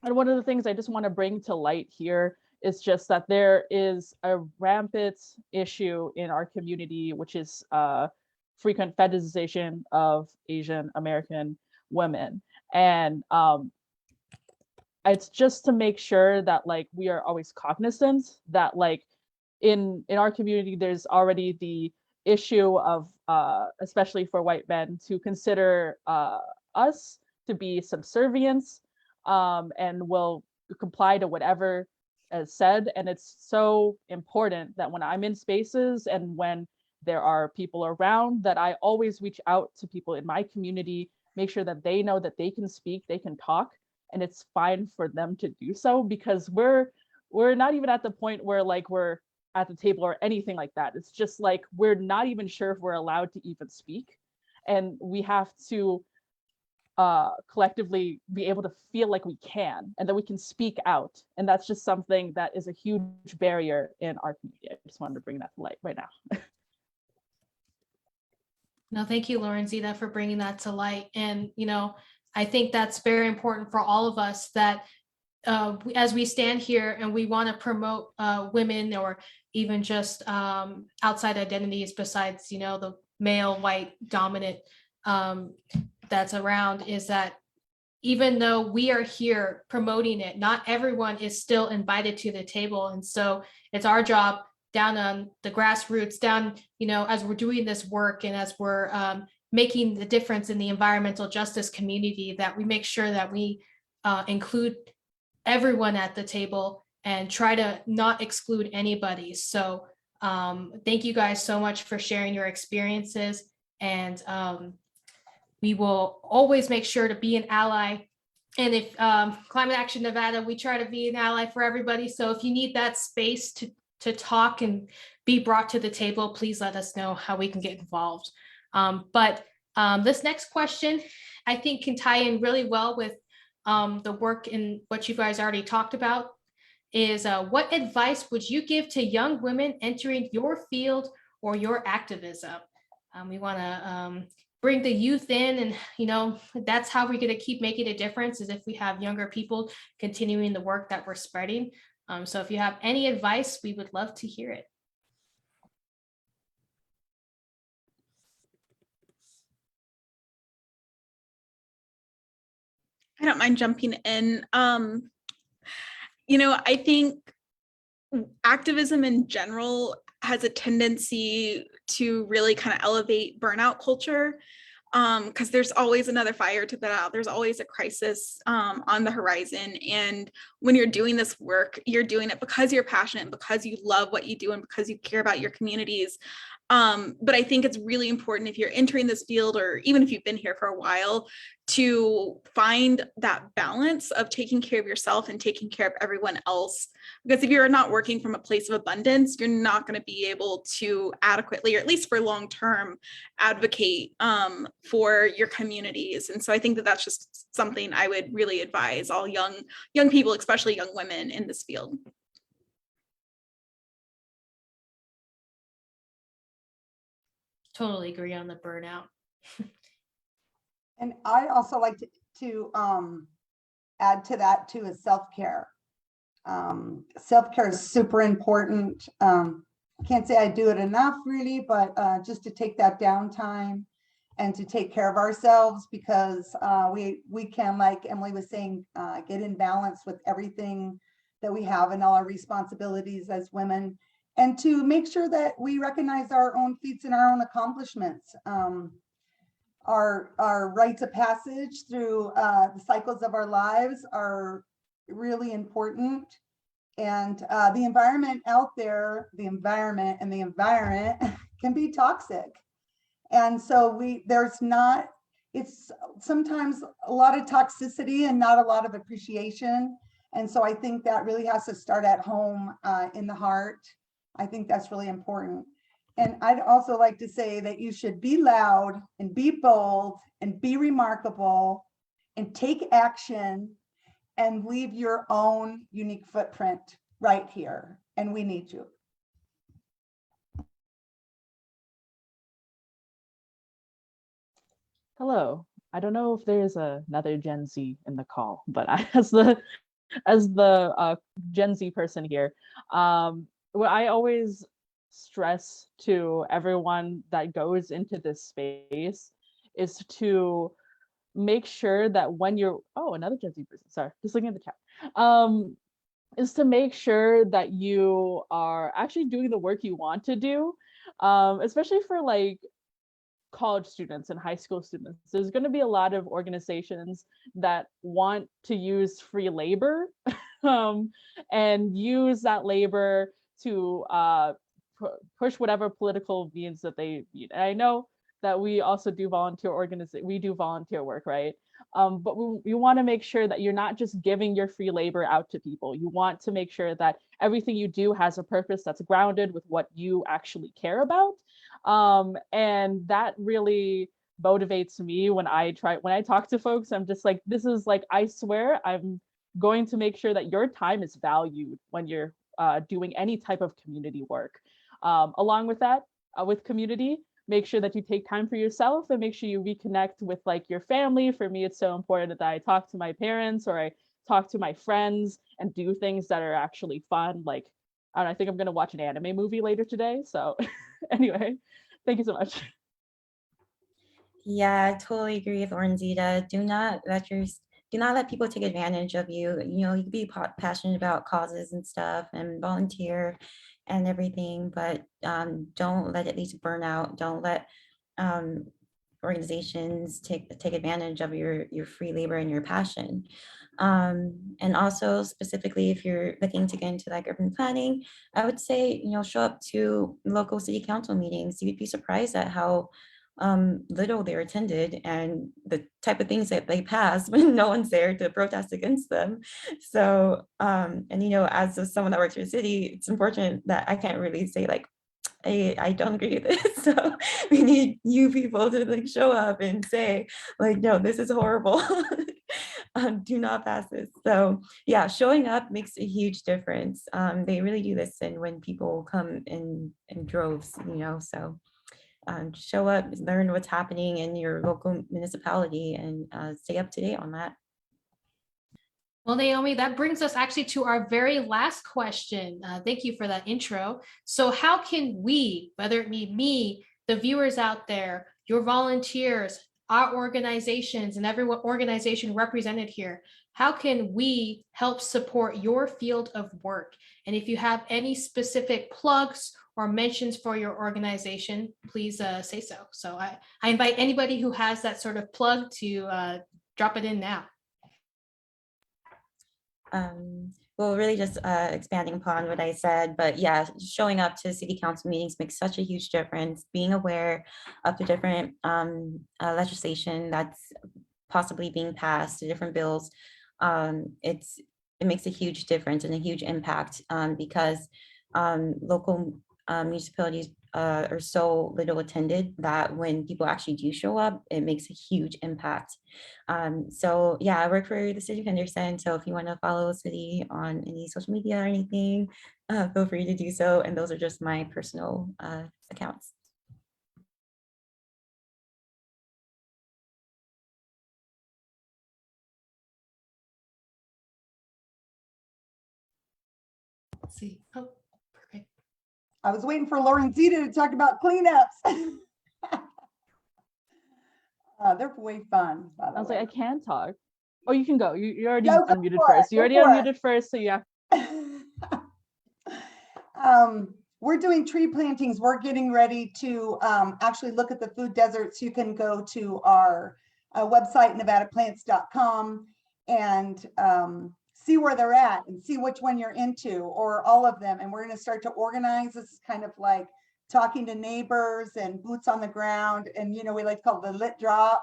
And one of the things I just want to bring to light here is just that there is a rampant issue in our community, which is frequent fetishization of Asian American women. And it's just to make sure that like we are always cognizant that like in our community, there's already the issue of, especially for white men, to consider us to be subservient and will comply to whatever is said. And it's so important that when I'm in spaces and when there are people around, that I always reach out to people in my community, make sure that they know that they can speak, they can talk, and it's fine for them to do so, because we're not even at the point where like we're at the table or anything like that. It's just like we're not even sure if we're allowed to even speak, and we have to collectively be able to feel like we can and that we can speak out. And that's just something that is a huge barrier in our community. I just wanted to bring that to light right now. No, thank you, Lorenzita, for bringing that to light. And, you know, I think that's very important for all of us, that as we stand here and we want to promote women or even just outside identities besides, you know, the male white dominant that's around, is that even though we are here promoting it, not everyone is still invited to the table. And so it's our job down on the grassroots, down, you know, as we're doing this work and as we're making the difference in the environmental justice community, that we make sure that we include everyone at the table and try to not exclude anybody. So thank you guys so much for sharing your experiences. And we will always make sure to be an ally. And if Climate Action Nevada, we try to be an ally for everybody. So if you need that space to talk and be brought to the table, please let us know how we can get involved. But this next question, I think, can tie in really well with the work in what you guys already talked about, is what advice would you give to young women entering your field or your activism? We want to bring the youth in, and you know, that's how we're going to keep making a difference, is if we have younger people continuing the work that we're spreading. So if you have any advice, we would love to hear it. I don't mind jumping in. You know, I think activism in general has a tendency to really kind of elevate burnout culture, because there's always another fire to put out. There's always a crisis on the horizon. And when you're doing this work, you're doing it because you're passionate, because you love what you do, and because you care about your communities. But I think it's really important, if you're entering this field, or even if you've been here for a while, to find that balance of taking care of yourself and taking care of everyone else. Because if you're not working from a place of abundance, you're not going to be able to adequately, or at least for long term, advocate for your communities. And so I think that that's just something I would really advise all young people, especially young women in this field. Totally agree on the burnout. And I also like to add to that too, is self-care. Self-care is super important. I can't say I do it enough really, but just to take that downtime and to take care of ourselves, because we can, like Emily was saying, get in balance with everything that we have and all our responsibilities as women, and to make sure that we recognize our own feats and our own accomplishments. Our rites of passage through the cycles of our lives are really important. And the environment out there, the environment can be toxic. And so it's sometimes a lot of toxicity and not a lot of appreciation. And so I think that really has to start at home, in the heart. I think that's really important. And I'd also like to say that you should be loud and be bold and be remarkable and take action and leave your own unique footprint right here. And we need you. hello. I don't know if there's another Gen Z in the call, but as the Gen Z person here, what I always stress to everyone that goes into this space is to make sure that when you're another Gen Z person, sorry, just looking at the chat, is to make sure that you are actually doing the work you want to do, especially for like college students and high school students. There's going to be a lot of organizations that want to use free labor and use that labor to push whatever political means that they need. And I know that we also do we do volunteer work, right? But we want to make sure that you're not just giving your free labor out to people. You want to make sure that everything you do has a purpose that's grounded with what you actually care about. And that really motivates me when I talk to folks. I'm just like, this is like, I swear I'm going to make sure that your time is valued when you're doing any type of community work. Along with that, with community, make sure that you take time for yourself and make sure you reconnect with like your family. For me, it's so important that I talk to my parents or I talk to my friends and do things that are actually fun. Like, I don't know, I think I'm going to watch an anime movie later today. So anyway, thank you so much. Yeah, I totally agree with Lorenzita. Do not let people take advantage of you. You know, you can be passionate about causes and stuff and volunteer and everything, but don't let it lead to burnout. Don't let organizations take advantage of your free labor and your passion. And also specifically, if you're looking to get into like urban planning, I would say, you know, show up to local city council meetings. You'd be surprised at how little they're attended and the type of things that they pass when no one's there to protest against them. So, and you know, as someone that works for the city, it's unfortunate that I can't really say like, I don't agree with this. So we need you people to like show up and say like, no, this is horrible. Do not pass this. So yeah, showing up makes a huge difference. They really do listen when people come in droves, you know, so show up, learn what's happening in your local municipality and stay up to date on that. Well, Naomi, that brings us actually to our very last question. Thank you for that intro. So how can we, whether it be me, the viewers out there, your volunteers, our organizations, and every organization represented here, how can we help support your field of work? And if you have any specific plugs or mentions for your organization, please say so. So I invite anybody who has that sort of plug to drop it in now. Well, really just expanding upon what I said, but yeah, showing up to city council meetings makes such a huge difference. Being aware of the different legislation that's possibly being passed, the different bills, it makes a huge difference and a huge impact because local municipalities are so little attended that when people actually do show up, it makes a huge impact. So yeah, I work for the city of Henderson. So if you want to follow the city on any social media or anything, feel free to do so. And those are just my personal accounts. Let's see. Oh, perfect. I was waiting for Lorenzita to talk about cleanups. They're way fun, by the I was way. like, I can talk. Oh, you can go. You already No, go unmuted for first. it, You go already for it. unmuted first, so yeah. We're doing tree plantings. We're getting ready to actually look at the food deserts. You can go to our website, nevadaplants.com, and see where they're at and see which one you're into or all of them. And we're going to start to organize. This is kind of like talking to neighbors and boots on the ground. And, you know, we like to call it the lit drop.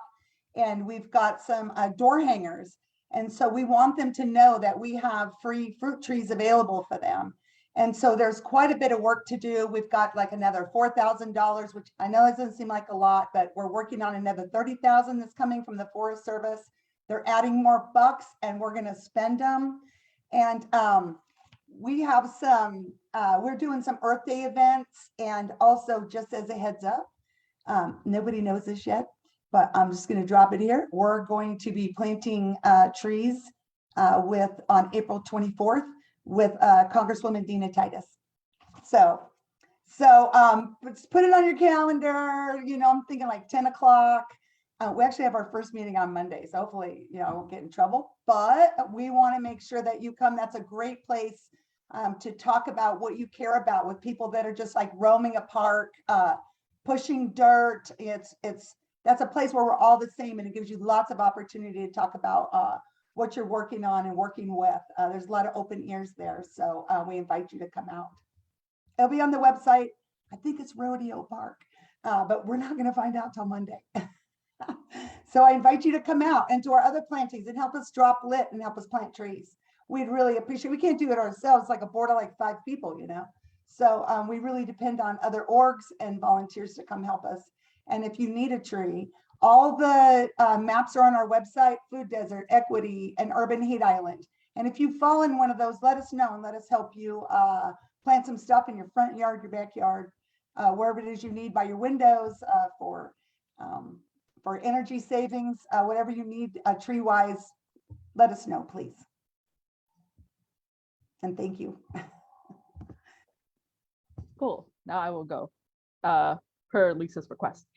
And we've got some door hangers. And so we want them to know that we have free fruit trees available for them. And so there's quite a bit of work to do. We've got like another $4,000, which I know it doesn't seem like a lot, but we're working on another $30,000 that's coming from the Forest Service. They're adding more bucks and we're going to spend them. And we have some, we're doing some Earth Day events. And also just as a heads up, nobody knows this yet, but I'm just going to drop it here. We're going to be planting trees on April 24th with Congresswoman Dina Titus. So let's put it on your calendar. You know, I'm thinking like 10 o'clock. We actually have our first meeting on Monday, so hopefully, you know, I won't get in trouble, but we want to make sure that you come. That's a great place to talk about what you care about with people that are just like roaming a park, pushing dirt. That's a place where we're all the same, and it gives you lots of opportunity to talk about what you're working on and working with. There's a lot of open ears there, so we invite you to come out. It'll be on the website. I think it's Rodeo Park, but we're not going to find out till Monday. So I invite you to come out and to our other plantings and help us drop lit and help us plant trees. We'd really appreciate. We can't do it ourselves, like a board of like 5 people, you know. So we really depend on other orgs and volunteers to come help us. And if you need a tree, all the maps are on our website: food desert, equity, and urban heat island. And if you fall in one of those, let us know and let us help you plant some stuff in your front yard, your backyard, wherever it is you need, by your windows, for energy savings, whatever you need tree wise, let us know, please. And thank you. Cool. Now I will go per Lisa's request.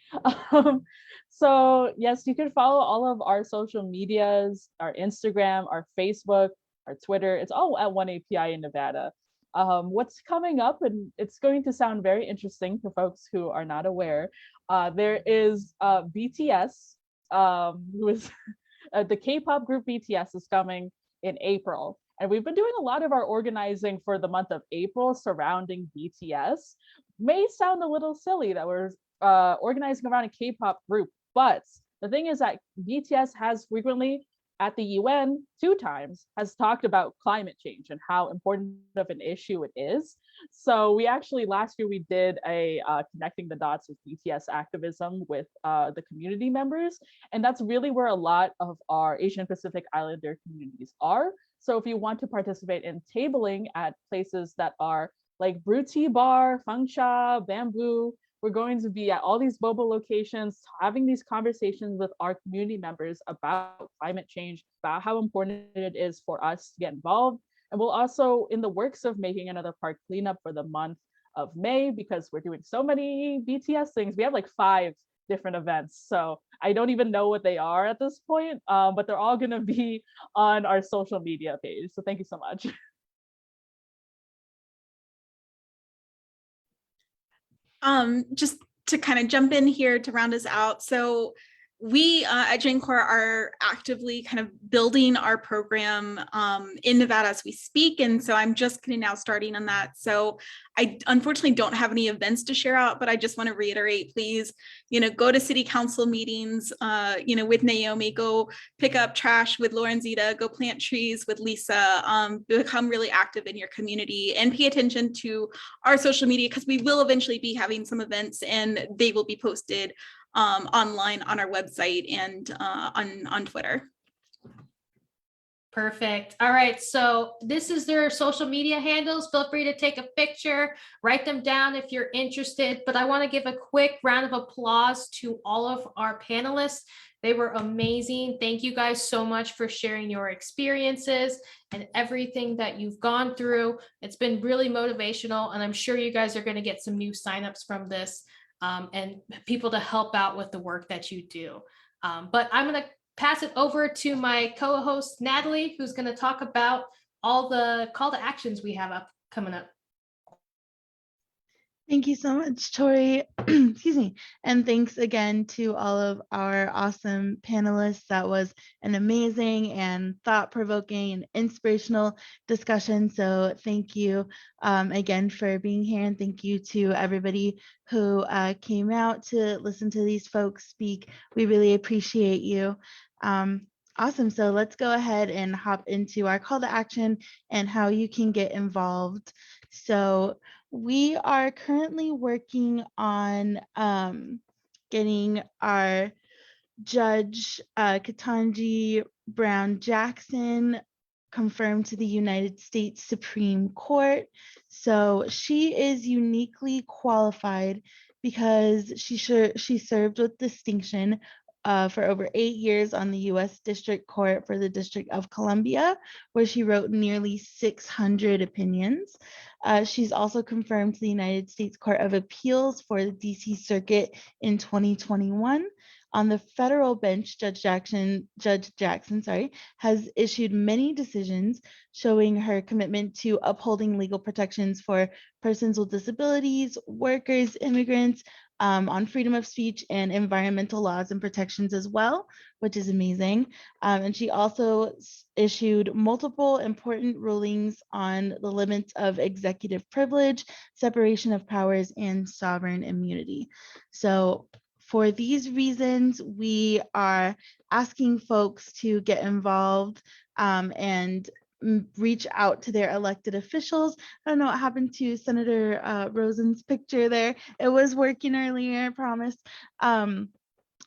So yes, you can follow all of our social medias, our Instagram, our Facebook, our Twitter. It's all at One API in Nevada. What's coming up, and it's going to sound very interesting for folks who are not aware. There is BTS, who is the K-pop group BTS is coming in April. And we've been doing a lot of our organizing for the month of April surrounding BTS. May sound a little silly that we're organizing around a K-pop group, but the thing is that BTS has frequently at the UN 2 times has talked about climate change and how important of an issue it is. So we actually, last year we did a connecting the dots with BTS activism with the community members. And that's really where a lot of our Asian Pacific Islander communities are. So if you want to participate in tabling at places that are like Brew Tea Bar, Fangsha, Bamboo, we're going to be at all these boba locations, having these conversations with our community members about climate change, about how important it is for us to get involved. And we'll also in the works of making another park cleanup for the month of May, because we're doing so many BTS things. We have like 5 different events. So I don't even know what they are at this point, but they're all gonna be on our social media page. So thank you so much. Just to kind of jump in here to round us out. So we at DreamCorps are actively kind of building our program in Nevada as we speak. And so I'm just kind of now starting on that. So I unfortunately don't have any events to share out, but I just want to reiterate, please, go to city council meetings, with Naomi, go pick up trash with Lorenzita, go plant trees with Lisa, become really active in your community and pay attention to our social media, because we will eventually be having some events and they will be posted online on our website and on Twitter. Perfect. All right. So this is their social media handles. Feel free to take a picture, write them down if you're interested. But I want to give a quick round of applause to all of our panelists. They were amazing. Thank you guys so much for sharing your experiences and everything that you've gone through. It's been really motivational, and I'm sure you guys are going to get some new signups from this and people to help out with the work that you do. But I'm going to pass it over to my co-host, Natalie, who's going to talk about all the call to actions we have coming up. Thank you so much, Tori. Excuse me. And thanks again to all of our awesome panelists. That was an amazing and thought-provoking and inspirational discussion. So thank you again for being here. And thank you to everybody who came out to listen to these folks speak. We really appreciate you. Awesome. So let's go ahead and hop into our call to action and how you can get involved. So we are currently working on getting our Judge Ketanji Brown Jackson confirmed to the United States Supreme Court. So she is uniquely qualified because she served with distinction for over 8 years on the U.S. District Court for the District of Columbia, where she wrote nearly 600 opinions. She's also confirmed to the United States Court of Appeals for the D.C. Circuit in 2021. On the federal bench, Judge Jackson, has issued many decisions showing her commitment to upholding legal protections for persons with disabilities, workers, immigrants, on freedom of speech and environmental laws and protections as well, which is amazing. And she also issued multiple important rulings on the limits of executive privilege, separation of powers, and sovereign immunity. So for these reasons, we are asking folks to get involved and reach out to their elected officials. I don't know what happened to Senator Rosen's picture there. It was working earlier, I promise.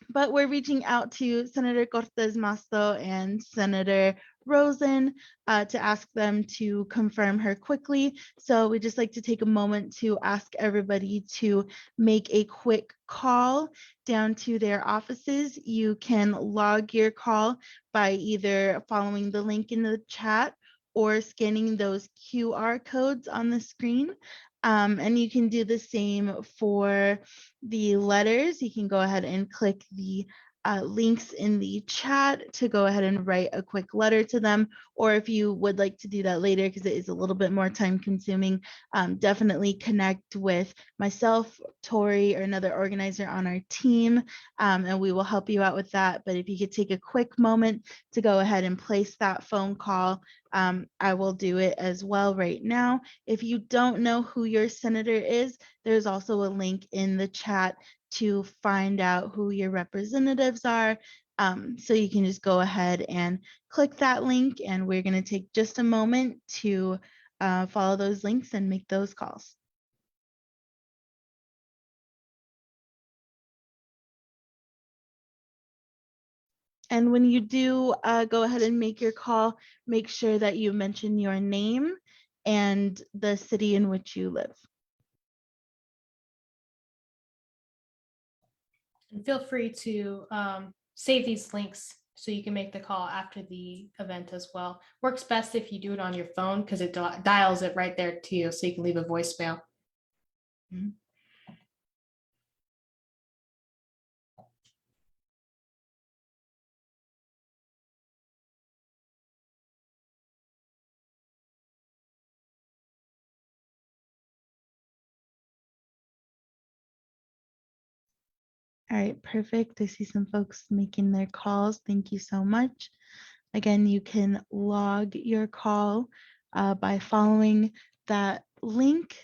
But we're reaching out to Senator Cortez Masto and Senator Rosen to ask them to confirm her quickly. So we just like to take a moment to ask everybody to make a quick call down to their offices. You can log your call by either following the link in the chat or scanning those QR codes on the screen. And you can do the same for the letters. You can go ahead and click the links in the chat to go ahead and write a quick letter to them. Or if you would like to do that later, because it is a little bit more time consuming, definitely connect with myself, Tori, or another organizer on our team, and we will help you out with that. But if you could take a quick moment to go ahead and place that phone call, I will do it as well right now. If you don't know who your senator is, there's also a link in the chat to find out who your representatives are. So you can just go ahead and click that link, and we're going to take just a moment to follow those links and make those calls. And when you do go ahead and make your call, make sure that you mention your name and the city in which you live. And feel free to save these links so you can make the call after the event as well. Works best if you do it on your phone because it dials it right there to you, so you can leave a voicemail. Mm-hmm. All right, perfect. I see some folks making their calls. Thank you so much. Again, you can log your call by following that link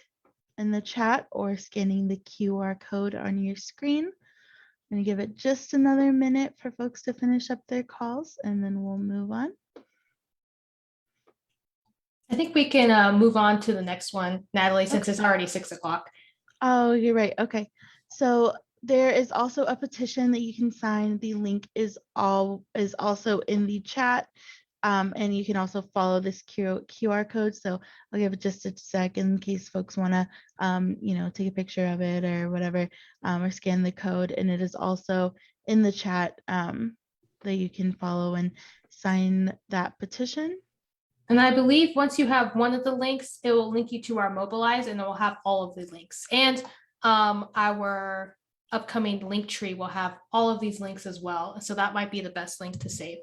in the chat or scanning the QR code on your screen. I'm going to give it just another minute for folks to finish up their calls, and then we'll move on. I think we can move on to the next one, Natalie, since it's already 6 o'clock. Oh, you're right. Okay. So there is also a petition that you can sign. The link is also in the chat. And you can also follow this QR code. So I'll give it just a second in case folks want to, take a picture of it or whatever, or scan the code. And it is also in the chat that you can follow and sign that petition. And I believe once you have one of the links, it will link you to our Mobilize, and it will have all of the links. And our upcoming link tree will have all of these links as well. So that might be the best link to save.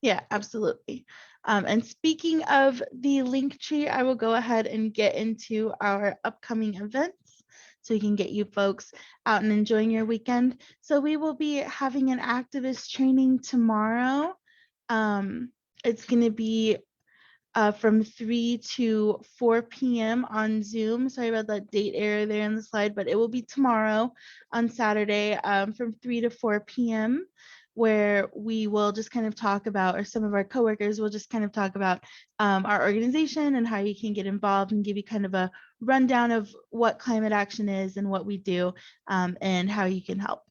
Yeah, absolutely. And speaking of the link tree, I will go ahead and get into our upcoming events so we can get you folks out and enjoying your weekend. So we will be having an activist training tomorrow. It's going to be from 3 to 4 p.m. on Zoom. Sorry about that date error there in the slide, but it will be tomorrow on Saturday from 3 to 4 p.m. where we will just kind of talk about, or some of our coworkers will just kind of talk about our organization and how you can get involved and give you kind of a rundown of what climate action is and what we do and how you can help.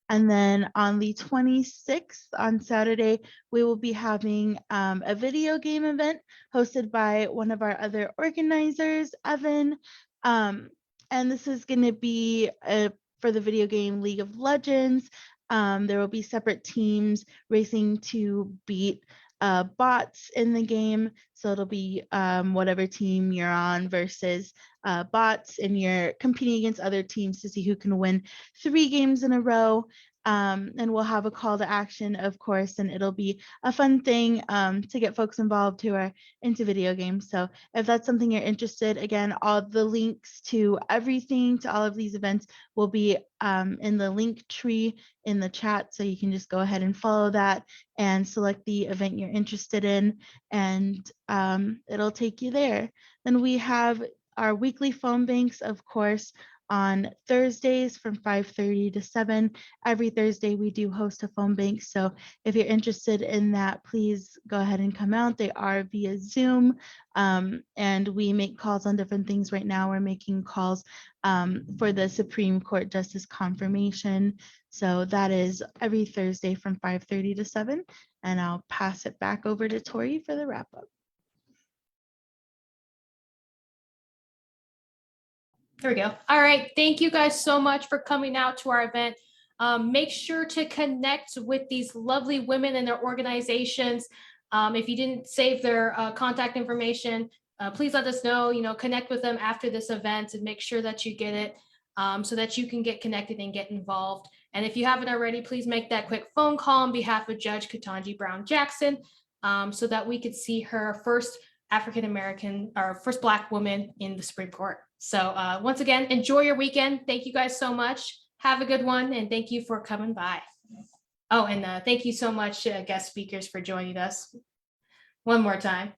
And then on the 26th, on Saturday, we will be having a video game event hosted by one of our other organizers, Evan. And this is going to be for the video game League of Legends. There will be separate teams racing to beat bots in the game. So it'll be whatever team you're on versus bots, and you're competing against other teams to see who can win 3 games in a row. And we'll have a call to action, of course, and it'll be a fun thing to get folks involved who are into video games. So if that's something you're interested, again, all the links to everything, to all of these events will be in the link tree in the chat. So you can just go ahead and follow that and select the event you're interested in, and it'll take you there. Then we have our weekly phone banks, of course, on Thursdays from 5:30 to 7. Every Thursday we do host a phone bank. So if you're interested in that, please go ahead and come out. They are via Zoom, and we make calls on different things. Right now we're making calls for the Supreme Court Justice confirmation. So that is every Thursday from 5:30 to 7. And I'll pass it back over to Tori for the wrap up. There we go. All right. Thank you guys so much for coming out to our event. Make sure to connect with these lovely women and their organizations. If you didn't save their contact information, please let us know, connect with them after this event and make sure that you get it so that you can get connected and get involved. And if you haven't already, please make that quick phone call on behalf of Judge Ketanji Brown Jackson so that we could see her first African-American or first Black woman in the Supreme Court. So once again, enjoy your weekend. Thank you guys so much. Have a good one. And thank you for coming by. Oh, and thank you so much, guest speakers, for joining us. One more time.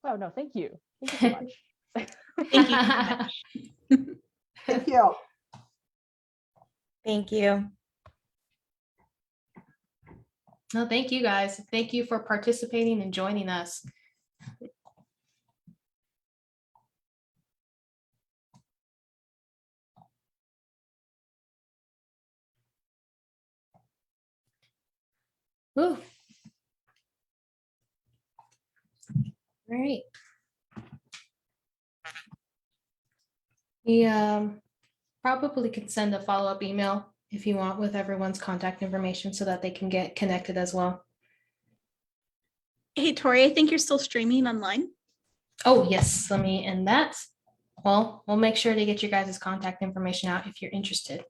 Oh, no, thank you. Thank you so much. Thank you so much. Thank you. Thank you. No, thank you guys. Thank you for participating and joining us. Ooh. All right. We probably could send a follow-up email if you want with everyone's contact information so that they can get connected as well. Hey, Tori, I think you're still streaming online. Oh, yes, let me end that. Well, we'll make sure to get your guys' contact information out if you're interested.